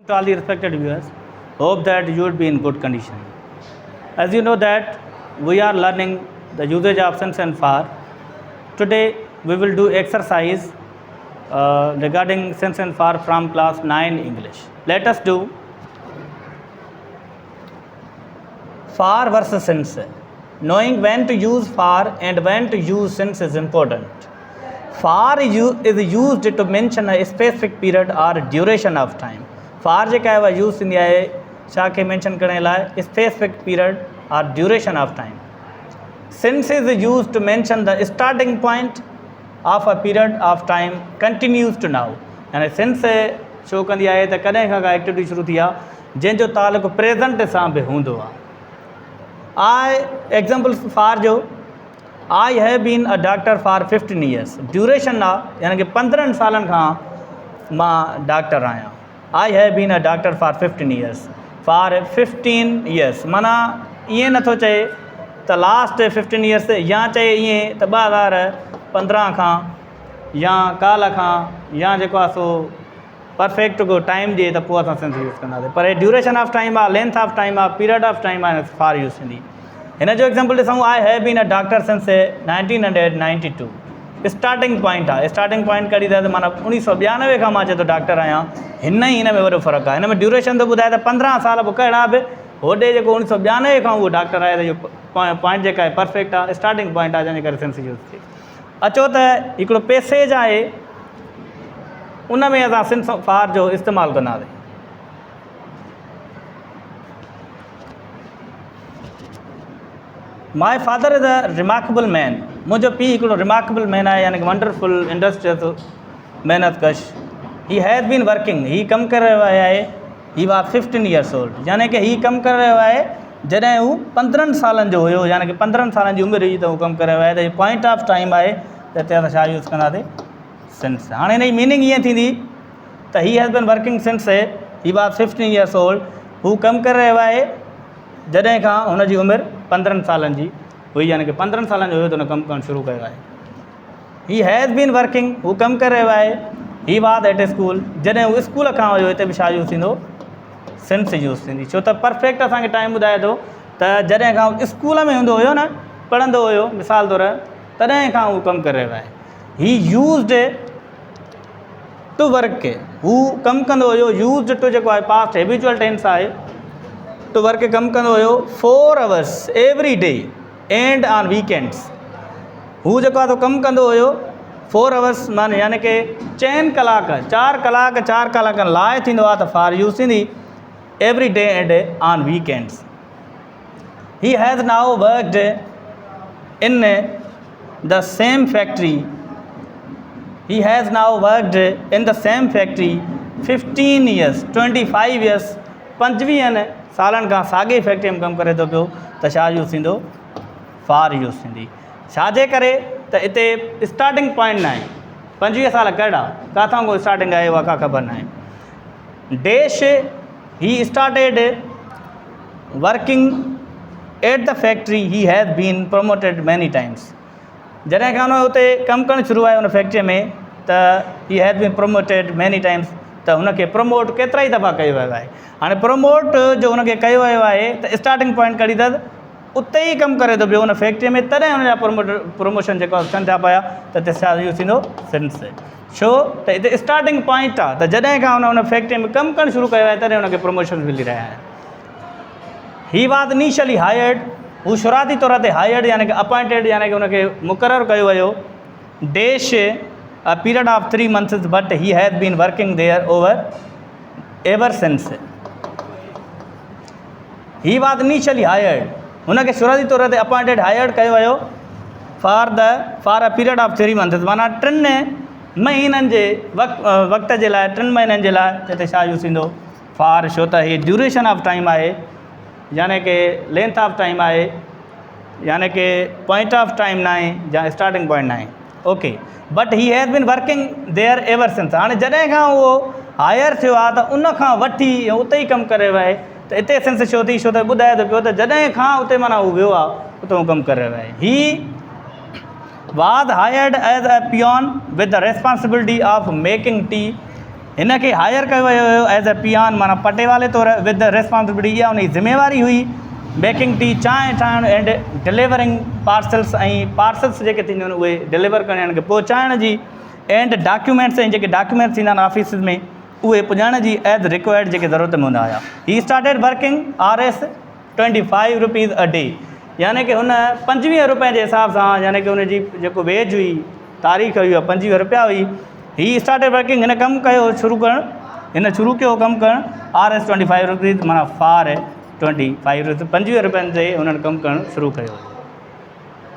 To all the respected viewers, hope that you would be in good condition. As you know that we are learning the usage of since and for. Today we will do exercise regarding since and for from class 9 English. Let us do for versus since. Knowing when to use for and when to use since is important. For is used to mention a specific period or duration of time. For जेका है वह use थींदी आहे छा खे mention करण लाइ specific period और duration of time. Since is used to mention the starting point of a period of time continues to now. यानी since शो कंदी आहे त कॾहिं खां का एक्टिविटी शुरू थी आहे जंहिंजो तालुक़ु प्रेज़ेंट सां बि हूंदो आहे. एग्जाम्पल फॉर जो I have been a doctor for 15 years. Duration आहे यानी कि 15 सालनि खां मां डॉक्टर आहियां. I have been a doctor for 15 years. For 15 years माना ईअं नथो चए त लास्ट 15 years या चए ईअं त 2015 खां या काल खां या जेको आहे सो परफेक्ट को टाइम ॾिए त पोइ असां सिंध यूज़ कंदासीं. पर ड्यूरेशन ऑफ टाइम आहे, लेंथ ऑफ टाइम आहे, पीरियड ऑफ टाइम आहे, फॉर यूज़ थींदी. हिन जो एग्जाम्पल ॾिसूं. I have been a doctor since 1992. Starting point आहे. स्टार्टिंग पॉइंट कॾहिं त माना 1992 खां मां चए थो डॉक्टर आहियां. हिन में वॾो फ़र्क़ु आहे. हिन में ड्यूरेशन थो ॿुधाए त 15 साल पोइ कहिड़ा बि होॾे जेको 1992 खां उहो डॉक्टर आहे त इहो पॉइंट जेका आहे परफेक्ट आहे, स्टार्टिंग पॉइंट आहे, जंहिंजे करे सेंस यूज़ थिए. अचो त हिकिड़ो पैसेज आहे उन में असां सिंस फॉर जो इस्तेमालु कंदासीं. My father is a remarkable man. मुंहिंजो पीउ हिकिड़ो रिमार्केबल मैन आहे, यानी कि वंडरफुल इंडस्ट्रियल महिनत कश. ही हैज़ बीन वर्किंग. ही कमु करे रहियो आहे. ही वॉज 15 years old. यानी कि ही कमु करे रहियो आहे जॾहिं हू 15 सालनि जो हुयो, यानी कि 15 सालनि जी उमिरि हुई त हू कमु करे रहियो आहे. त हीउ पॉइंट ऑफ टाइम आहे त हिते असां छा यूज़ कंदासीं? सिंस. हाणे हिन जी मीनिंग ईअं थींदी त he has been working since he was 15 years old. हू कमु करे रहियो आहे जॾहिं खां हुनजी उमिरि 15 सालनि जी हुई, यानी कि 15 सालनि जो हुयो त हुन कमु करणु शुरू कयो आहे. ही हैज़ बीन वर्किंग. हू कमु करे रहियो आहे. He was at school. जॾहिं हू स्कूल खां हुयो हिते बि छा यूज़ थींदो? सिंस यूज़ थींदी. छो त परफेक्ट असांखे टाइम ॿुधाए थो त जॾहिं खां स्कूल में हूंदो हुयो न, पढ़ंदो हुयो मिसाल तौरु, तॾहिं खां हू कमु करे रहियो आहे. ही यूज़ड टू वर्क. हू कमु कंदो हुयो. यूज़ड टू जेको आहे पास्ट हैबिचुअल टेंस आहे. टू वर्क कमु कंदो हुयो 4 hours every day and on weekends. हू जेको आहे कमु कंदो हुयो 4 hours माने यानी कि 4 कलाक 4 कलाकनि लाइ थींदो आहे त फॉर यूज़ थींदी every day and on weekends. He has now worked in the same factory. He has now worked in the same factory 15 years, 25 years. 25 सालनि खां साॻे फैक्ट्री में कमु करे थो पियो त छा यूज़ थींदो? फॉर यूज़ थींदी. छाजे करे त हिते स्टार्टिंग पॉइंट न आहे. 25 साल कहिड़ा किथां को स्टार्टिंग आहे उहा का ख़बर न आहे. Dash he started working at the factory. He has been promoted many times. जॾहिं खां हुन हुते कमु करणु शुरू आहे हुन फैक्ट्रीअ में त he has been promoted many times. त हुनखे प्रमोट केतिरा ई दफ़ा कयो वियो आहे. हाणे प्रमोट जो हुनखे कयो वियो आहे त स्टार्टिंग पॉइंट कढी त उते ई कमु करे थो पियो हुन फैक्ट्रीअ में, तॾहिं हुनजा प्रमोशन जेको थियनि था पिया त हिते छा यूज़ थींदो? सिंस. छो त हिते स्टार्टिंग पॉइंट आहे त जॾहिं खां हुन फैक्ट्रीअ में कमु करणु शुरू कयो आहे तॾहिं हुनखे प्रमोशन मिली रहिया आहिनि. ही वॉज इनिशियली हायर्ड. हू शुरूआती तौर ते हायर्ड यानी कि अपॉइंटेड यानी कि हुनखे मुक़ररु कयो वियो. Dash a period of 3 months but he has been working there over ever since. He was initially hired. हुनखे शुरूआती तौर ते अपॉइंटेड हायर्ड कयो वियो for a period of 3 months माना 3 महीननि जे वक़्त जे लाइ, 3 महीननि जे लाइ हिते छा यूज़ थींदो? फॉर. छो त हीअ ड्यूरेशन ऑफ टाइम आहे, यानी कि लेंथ ऑफ टाइम आहे, यानी कि पॉइंट ऑफ टाइम न आहे या स्टार्टिंग पॉइंट न आहे. Okay. But he has been working there ever since. हाणे जॾहिं खां उहो हायर थियो आहे त उन खां वठी उते ई कमु करे रहियो आहे. त हिते सिंस छो थी? छो त ॿुधाए थो पियो त जॾहिं खां उते माना हू वियो आहे उते हू कमु करे रहियो आहे. ही was hired as a peon with the responsibility of making tea हिन खे हायर कयो वियो हुयो एज़ अ पियान, माना पटे वाले तौरु विद रिस्पॉन्सिबिलिटी। इहा उनजी ज़िम्मेवारी हुई बेकिंग टी, चांहि ठाहिणु एंड डिलीवरिंग पार्सल्स, ऐं पार्सल्स जेके थींदियूं आहिनि उहे डिलीवर करण यानी की पहुचाइण जी, एंड डॉक्यूमेंट्स, ऐं जेके डॉक्यूमेंट्स थींदा आहिनि ऑफिस में उहे पुॼाइण जी एज़ रिक्वायर्ड जेके ज़रूरत में हूंदा हुया। ही started working RS 25 rupees a day, यानी कि हुन 25 रुपए जे हिसाब सां, यानी कि हुनजी जेको वेज हुई, तारीख़ हुई, 25 रुपया हुई। ही स्टार्टेड वर्किंग, हिन कमु कयो शुरू करणु, हिन शुरू कयो कमु करणु RS 25 रुपीज़, माना फार 25 रुपीज़, 25 रुपयनि ते हुननि कमु करणु शुरू कयो।